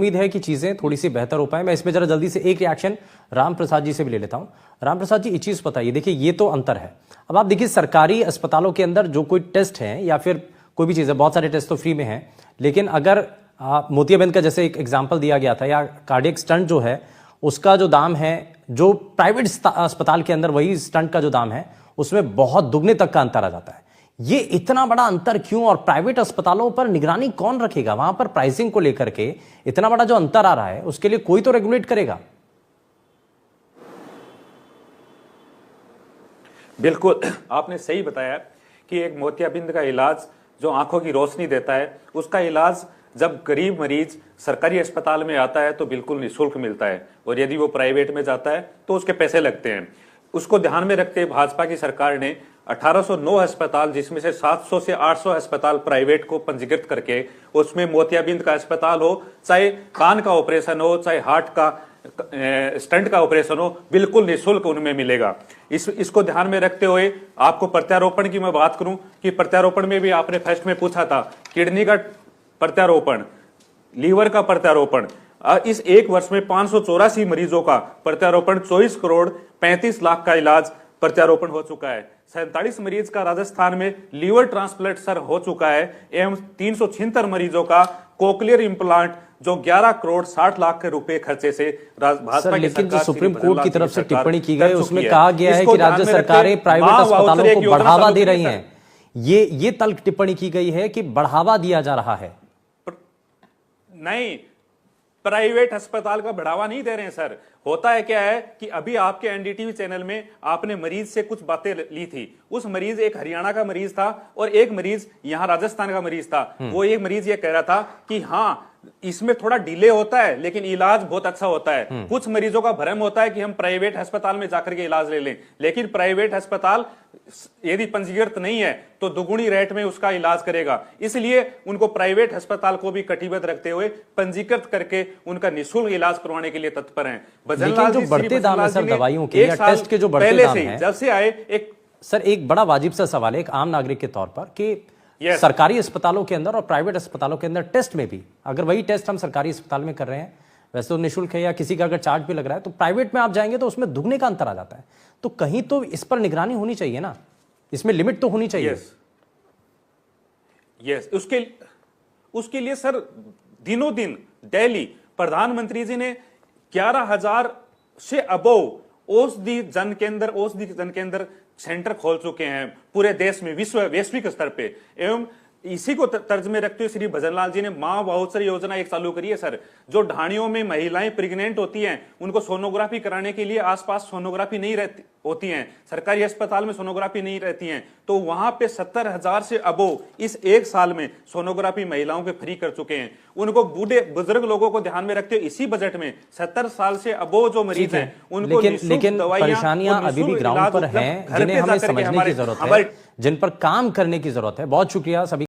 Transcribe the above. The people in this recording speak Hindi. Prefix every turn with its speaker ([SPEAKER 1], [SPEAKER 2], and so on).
[SPEAKER 1] उम्मीद है कि चीजें थोड़ी सी बेहतर हो पाए। मैं इसमें जरा जल्दी से एक रिएक्शन राम प्रसाद जी से भी ले लेता हूं। राम प्रसाद जी, एक चीज बताइए, देखिए ये तो अंतर है। अब आप देखिए सरकारी अस्पतालों के अंदर जो कोई टेस्ट है या फिर कोई भी चीज है, बहुत सारे टेस्ट तो फ्री में हैं, लेकिन अगर मोतियाबिंद का जैसे एक एग्जाम्पल दिया गया था, या कार्डियक स्टंट जो है उसका जो दाम है, जो प्राइवेट अस्पताल के अंदर वही स्टंट का जो दाम है उसमें बहुत दुगने तक का अंतर आ जाता है। ये इतना बड़ा अंतर क्यों, और प्राइवेट अस्पतालों पर निगरानी कौन रखेगा? वहां पर प्राइसिंग को लेकर के इतना बड़ा जो अंतर आ रहा है उसके लिए कोई तो रेगुलेट करेगा।
[SPEAKER 2] बिल्कुल, आपने सही बताया कि एक मोतियाबिंद का इलाज जो आंखों की रोशनी देता है, उसका इलाज जब गरीब मरीज सरकारी अस्पताल में आता है तो बिल्कुल निःशुल्क मिलता है, और यदि वो प्राइवेट में जाता है तो उसके पैसे लगते हैं। उसको ध्यान में रखते हुए भाजपा की सरकार ने 1809 अस्पताल, जिसमें से 700 से 800 अस्पताल प्राइवेट को पंजीकृत करके उसमें मोतियाबिंद का अस्पताल हो, चाहे कान का ऑपरेशन हो, चाहे हार्ट का स्टंट का ऑपरेशन हो, बिल्कुल निःशुल्क उनमें मिलेगा। इसको ध्यान में रखते हुए आपको प्रत्यारोपण की मैं बात करूं कि प्रत्यारोपण में भी आपने फर्स्ट में पूछा था, किडनी का प्रत्यारोपण, लीवर का प्रत्यारोपण, इस एक वर्ष में 584 मरीजों का प्रत्यारोपण, 24 करोड़ 35 लाख का इलाज प्रत्यारोपण हो चुका है। 47 मरीज का राजस्थान में लीवर ट्रांसप्लांट सर हो चुका है, एवं 376 मरीजों का कोक्लियर इम्प्लांट जो 11 करोड़ 60 लाख के रुपए खर्चे से भाजपा की
[SPEAKER 1] लेकिन जो
[SPEAKER 2] सरकार
[SPEAKER 1] सुप्रीम कोर्ट की तरफ से टिप्पणी की गई उसमें
[SPEAKER 2] है।
[SPEAKER 1] कहा गया है कि राज्य सरकारें प्राइवेट अस्पतालों को बढ़ावा दे रही हैं। ये तल्ख टिप्पणी की गई है कि बढ़ावा दिया जा रहा है।
[SPEAKER 2] नहीं, प्राइवेट अस्पताल का बढ़ावा नहीं दे रहे हैं सर। होता है क्या है कि अभी आपके एनडीटीवी चैनल में आपने मरीज से कुछ बातें ली थी। उस मरीज एक हरियाणा का मरीज था और एक मरीज यहां राजस्थान का मरीज था। वो एक मरीज ये कह रहा था कि हाँ इसमें थोड़ा डिले होता है लेकिन इलाज बहुत अच्छा होता है। कुछ मरीजों का भ्रम होता है कि हम प्राइवेट अस्पताल में जाकर के इलाज ले लें, लेकिन प्राइवेट अस्पताल यदि पंजीकृत नहीं है तो दुगुनी रेट में उसका इलाज करेगा। इसलिए उनको प्राइवेट अस्पताल को भी कटिबद्ध रखते हुए पंजीकृत करके उनका निःशुल्क इलाज करवाने के लिए तत्पर हैं।
[SPEAKER 1] लेकिन जो बढ़ते दाम है सर दवाइयों के या टेस्ट के जो बढ़ते दाम है,
[SPEAKER 2] जब से आए
[SPEAKER 1] एक बड़ा वाजिब सा सवाल है एक आम नागरिक के तौर पर कि सरकारी अस्पतालों के अंदर और प्राइवेट अस्पतालों के अंदर टेस्ट में भी, अगर वही टेस्ट हम सरकारी अस्पताल में कर रहे हैं, वैसे तो निःशुल्क है या किसी का अगर चार्ज भी लग रहा है, तो प्राइवेट में आप जाएंगे तो उसमें दुगने का अंतर आ जाता है। तो कहीं तो इस पर निगरानी होनी चाहिए ना, इसमें लिमिट तो होनी चाहिए।
[SPEAKER 2] यस, उसके लिए सर दिनों दिन डेली प्रधानमंत्री जी ने 11,000 से अबोव औषधि जन केंद्र सेंटर खोल चुके हैं पूरे देश में, वैश्विक स्तर पे। एवं इसी को तर्ज में रखते हुए श्री भजनलाल जी ने मां वाउचर योजना एक चालू करी है सर। जो ढाणियों में महिलाएं प्रेग्नेंट होती हैं उनको सोनोग्राफी कराने के लिए आसपास सोनोग्राफी नहीं रहती होती हैं, सरकारी अस्पताल में सोनोग्राफी नहीं रहती हैं, तो वहां पे 70,000 से अबोव इस एक साल में सोनोग्राफी महिलाओं के फ्री कर चुके हैं। उनको बूढ़े बुजुर्ग लोगों को ध्यान में रखते हुए इसी बजट में 70 साल से अबोव जो मरीज हैं उनको
[SPEAKER 1] लेकिन परेशानियां अभी भी ग्राउंड पर हैं जिन्हें हमें समझने की जरूरत है, जिन पर काम करने की जरूरत है। बहुत शुक्रिया सभी।